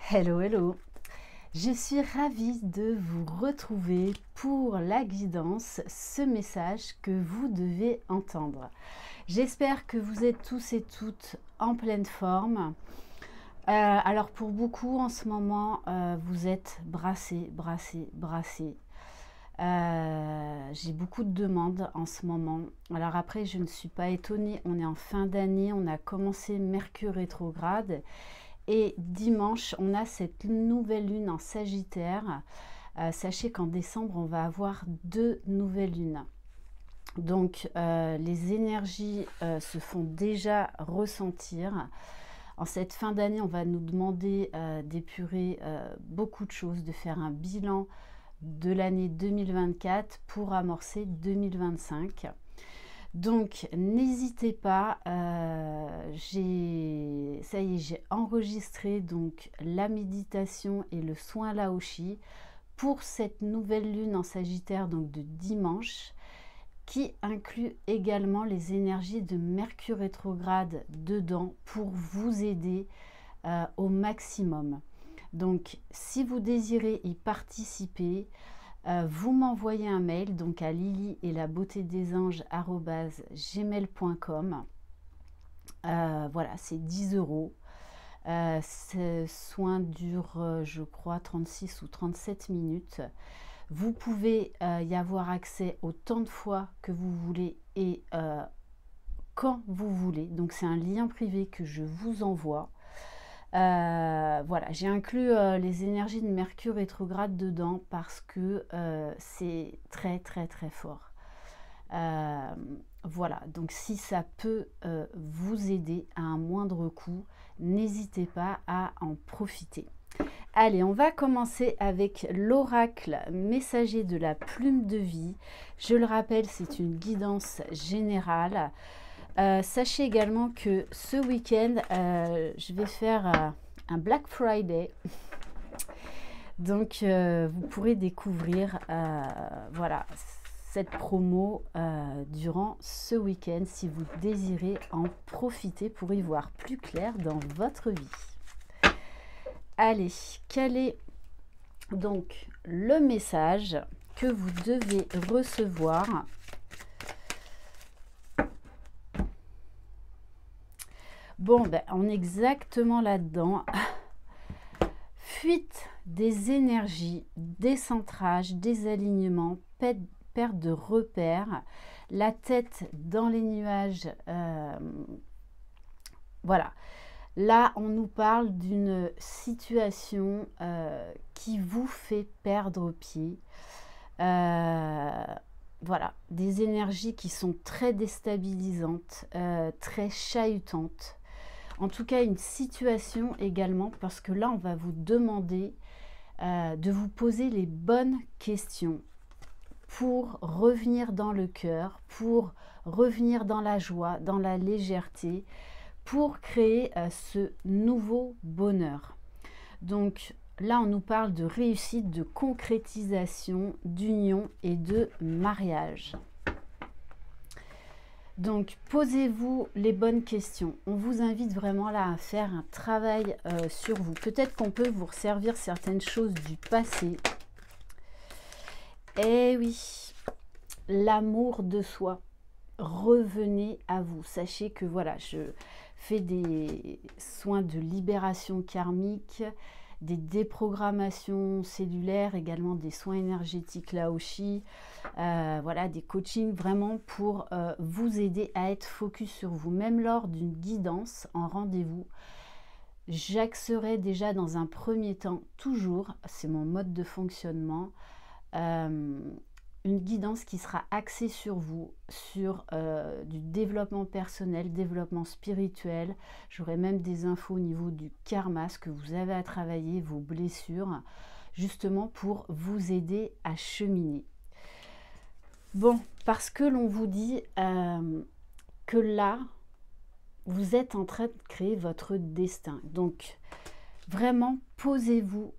Hello, hello! Je suis ravie de vous retrouver pour la guidance, ce message que vous devez entendre. J'espère que vous êtes tous et toutes en pleine forme. Alors pour beaucoup en ce moment, vous êtes brassés. J'ai beaucoup de demandes en ce moment. Alors après, je ne suis pas étonnée, on est en fin d'année, on a commencé Mercure rétrograde. Et dimanche, on a cette nouvelle lune en Sagittaire. Sachez qu'en décembre, on va avoir 2 nouvelles lunes. Donc, les énergies se font déjà ressentir. En cette fin d'année, on va nous demander d'épurer beaucoup de choses, de faire un bilan de l'année 2024 pour amorcer 2025. Donc, n'hésitez pas, ça y est, j'ai enregistré donc la méditation et le soin Laoshi pour cette nouvelle lune en Sagittaire, donc de dimanche, qui inclut également les énergies de Mercure rétrograde dedans pour vous aider au maximum. Donc, si vous désirez y participer, vous m'envoyez un mail donc à lily et la beauté des anges @gmail.com. Voilà, c'est 10 €. Ce soin dure, je crois, 36 ou 37 minutes. Vous pouvez y avoir accès autant de fois que vous voulez et quand vous voulez. Donc, c'est un lien privé que je vous envoie. Voilà, j'ai inclus les énergies de Mercure rétrograde dedans parce que c'est très fort. Voilà, donc si ça peut vous aider à un moindre coût, n'hésitez pas à en profiter. Allez, on va commencer avec l'oracle messager de la plume de vie. Je le rappelle, c'est une guidance générale. Sachez également que ce week-end, je vais faire un Black Friday. Donc, vous pourrez découvrir voilà, cette promo durant ce week-end si vous désirez en profiter pour y voir plus clair dans votre vie. Allez, quel est donc le message que vous devez recevoir ? Bon, ben, on est exactement là-dedans. Fuite des énergies, décentrage, désalignement, perte de repères, la tête dans les nuages. Voilà. Là, on nous parle d'une situation qui vous fait perdre pied. Voilà, des énergies qui sont très déstabilisantes, très chahutantes. En tout cas, une situation également, parce que là, on va vous demander de vous poser les bonnes questions pour revenir dans le cœur, pour revenir dans la joie, dans la légèreté, pour créer ce nouveau bonheur. Donc là, on nous parle de réussite, de concrétisation, d'union et de mariage. Donc, posez-vous les bonnes questions. On vous invite vraiment là à faire un travail sur vous. Peut-être qu'on peut vous resservir certaines choses du passé. Eh oui, l'amour de soi. Revenez à vous. Sachez que voilà, je fais des soins de libération karmique, des déprogrammations cellulaires, également des soins énergétiques Laoshi, voilà, des coachings vraiment pour vous aider à être focus sur vous. Même lors d'une guidance en rendez-vous, j'axerai déjà dans un premier temps, toujours, c'est mon mode de fonctionnement, une guidance qui sera axée sur vous, sur du développement personnel, développement spirituel. J'aurai même des infos au niveau du karma, ce que vous avez à travailler, vos blessures, justement pour vous aider à cheminer. Bon, parce que l'on vous dit que là, vous êtes en train de créer votre destin. Donc, vraiment, posez-vous.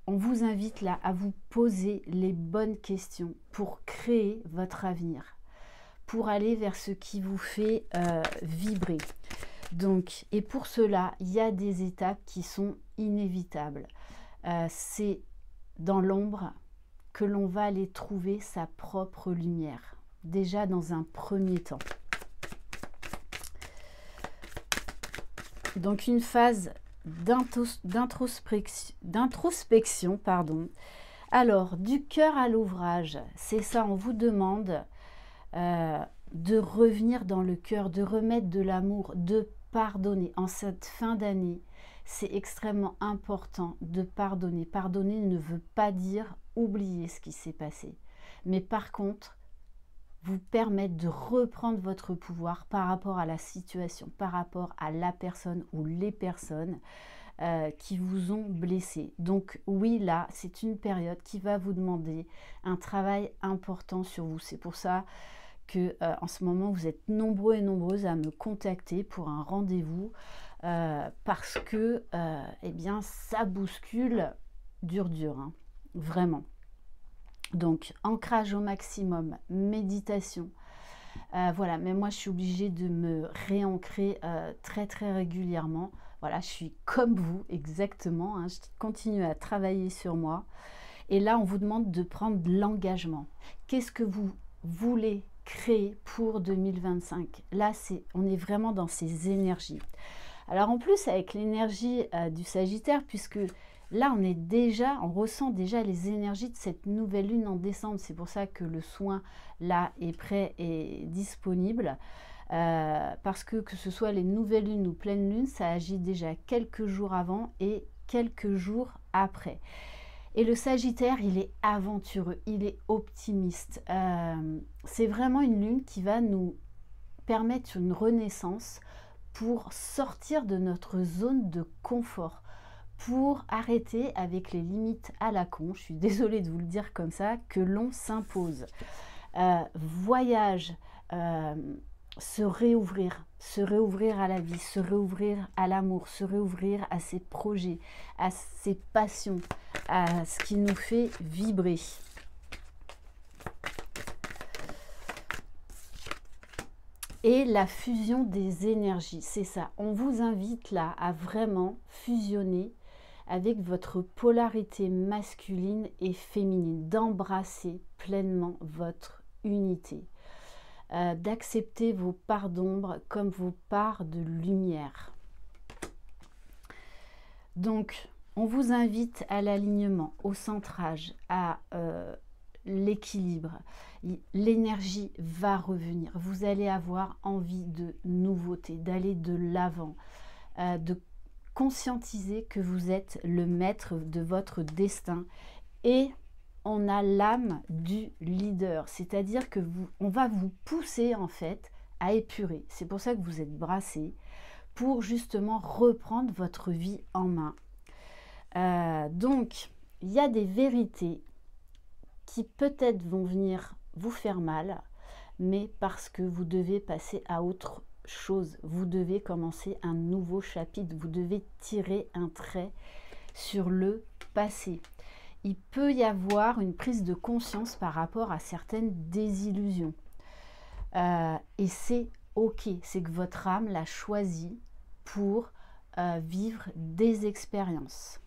On vous invite là à vous poser les bonnes questions pour créer votre avenir, pour aller vers ce qui vous fait vibrer. Donc, et pour cela, il y a des étapes qui sont inévitables. C'est dans l'ombre que l'on va aller trouver sa propre lumière, déjà dans un premier temps. Donc une phase d'introspection, pardon. Alors, du cœur à l'ouvrage, c'est ça, on vous demande de revenir dans le cœur, de remettre de l'amour, de pardonner. En cette fin d'année, c'est extrêmement important de pardonner. Pardonner ne veut pas dire oublier ce qui s'est passé, mais par contre, vous permettre de reprendre votre pouvoir par rapport à la situation, par rapport à la personne ou les personnes qui vous ont blessé. Donc oui, là, c'est une période qui va vous demander un travail important sur vous. C'est pour ça que en ce moment, vous êtes nombreux et nombreuses à me contacter pour un rendez-vous parce que eh bien, ça bouscule dur, hein, vraiment. Donc, ancrage au maximum, méditation. Voilà, mais moi, je suis obligée de me réancrer très, très régulièrement. Voilà, je suis comme vous, exactement. Hein, je continue à travailler sur moi. Et là, on vous demande de prendre de l'engagement. Qu'est-ce que vous voulez créer pour 2025? Là, on est vraiment dans ces énergies. Alors, en plus, avec l'énergie du Sagittaire, puisque là, on ressent déjà les énergies de cette nouvelle lune en décembre. C'est pour ça que le soin, là, est prêt et disponible. Parce que ce soit les nouvelles lunes ou pleines lunes, ça agit déjà quelques jours avant et quelques jours après. Et le Sagittaire, il est aventureux, il est optimiste. C'est vraiment une lune qui va nous permettre une renaissance pour sortir de notre zone de confort, pour arrêter avec les limites à la con, je suis désolée de vous le dire comme ça, que l'on s'impose. Voyage, se réouvrir à la vie, se réouvrir à l'amour, se réouvrir à ses projets, à ses passions, à ce qui nous fait vibrer. Et la fusion des énergies, c'est ça. On vous invite là à vraiment fusionner avec votre polarité masculine et féminine, d'embrasser pleinement votre unité, d'accepter vos parts d'ombre comme vos parts de lumière. Donc, on vous invite à l'alignement, au centrage, à l'équilibre. L'énergie va revenir. Vous allez avoir envie de nouveautés, d'aller de l'avant, de conscientiser que vous êtes le maître de votre destin. Et on a l'âme du leader, c'est-à-dire que on va vous pousser en fait à épurer. C'est pour ça que vous êtes brassé, pour justement reprendre votre vie en main. Donc, il y a des vérités qui peut-être vont venir vous faire mal, mais parce que vous devez passer à autre chose. Vous devez commencer un nouveau chapitre. Vous devez tirer un trait sur le passé. Il peut y avoir une prise de conscience par rapport à certaines désillusions. Et c'est ok, c'est que votre âme l'a choisi pour vivre des expériences.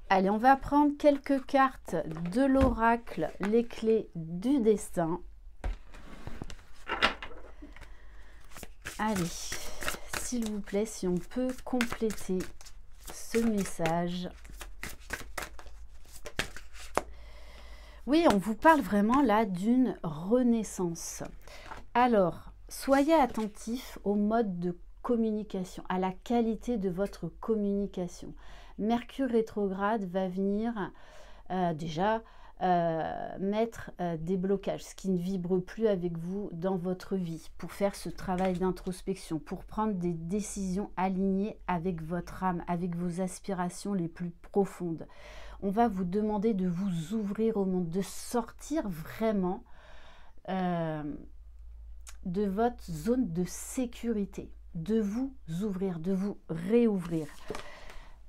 Allez, on va prendre quelques cartes de l'oracle, les clés du destin. Allez, s'il vous plaît, si on peut compléter ce message. Oui, on vous parle vraiment là d'une renaissance. Alors, soyez attentifs au mode de communication, à la qualité de votre communication. Mercure rétrograde va venir déjà mettre des blocages, ce qui ne vibre plus avec vous dans votre vie, pour faire ce travail d'introspection, pour prendre des décisions alignées avec votre âme, avec vos aspirations les plus profondes. On va vous demander de vous ouvrir au monde, de sortir vraiment de votre zone de sécurité, de vous ouvrir, de vous réouvrir.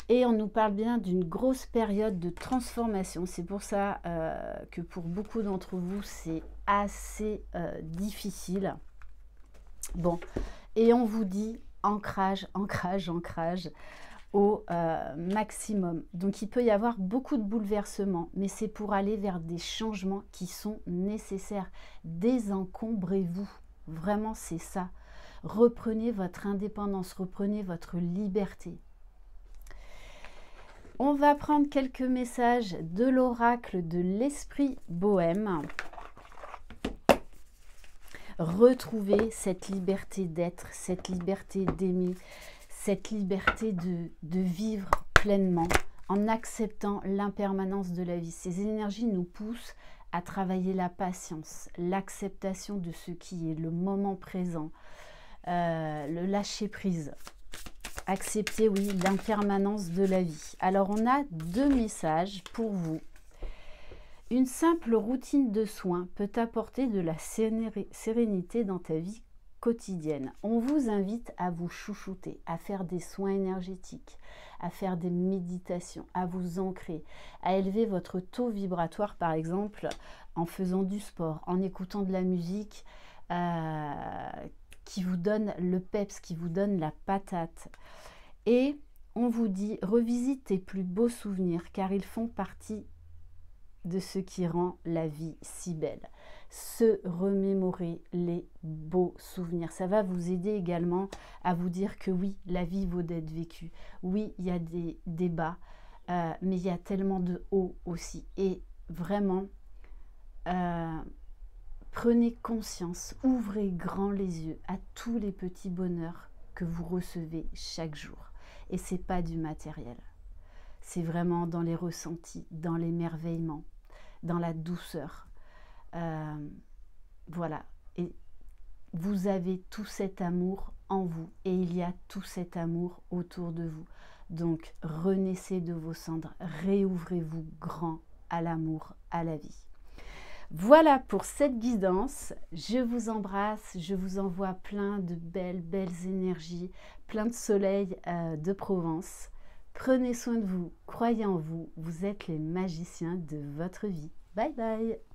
Et on nous parle bien d'une grosse période de transformation. C'est pour ça que pour beaucoup d'entre vous, c'est assez difficile. Bon, Et on vous dit ancrage, ancrage, ancrage au maximum. Donc il peut y avoir beaucoup de bouleversements, mais c'est pour aller vers des changements qui sont nécessaires. Désencombrez-vous, vraiment c'est ça. Reprenez votre indépendance, reprenez votre liberté. On va prendre quelques messages de l'oracle de l'esprit bohème. Retrouvez cette liberté d'être, cette liberté d'aimer, cette liberté de vivre pleinement en acceptant l'impermanence de la vie. Ces énergies nous poussent à travailler la patience, l'acceptation de ce qui est, le moment présent, le lâcher-prise. Accepter, oui, l'impermanence de la vie. Alors, on a 2 messages pour vous. Une simple routine de soins peut apporter de la sérénité dans ta vie quotidienne. On vous invite à vous chouchouter, à faire des soins énergétiques, à faire des méditations, à vous ancrer, à élever votre taux vibratoire, par exemple, en faisant du sport, en écoutant de la musique qui vous donne le peps, qui vous donne la patate. Et on vous dit, revisite tes plus beaux souvenirs, car ils font partie de ce qui rend la vie si belle. Se remémorer les beaux souvenirs. Ça va vous aider également à vous dire que oui, la vie vaut d'être vécue. Oui, il y a des bas, mais il y a tellement de hauts aussi. Et vraiment, prenez conscience, ouvrez grand les yeux à tous les petits bonheurs que vous recevez chaque jour. Et c'est pas du matériel. C'est vraiment dans les ressentis, dans l'émerveillement, dans la douceur. Voilà. Et vous avez tout cet amour en vous et il y a tout cet amour autour de vous. Donc, renaissez de vos cendres, réouvrez-vous grand à l'amour, à la vie. Voilà pour cette guidance. Je vous embrasse, je vous envoie plein de belles énergies, plein de soleil de Provence. Prenez soin de vous, croyez en vous, vous êtes les magiciens de votre vie. Bye bye!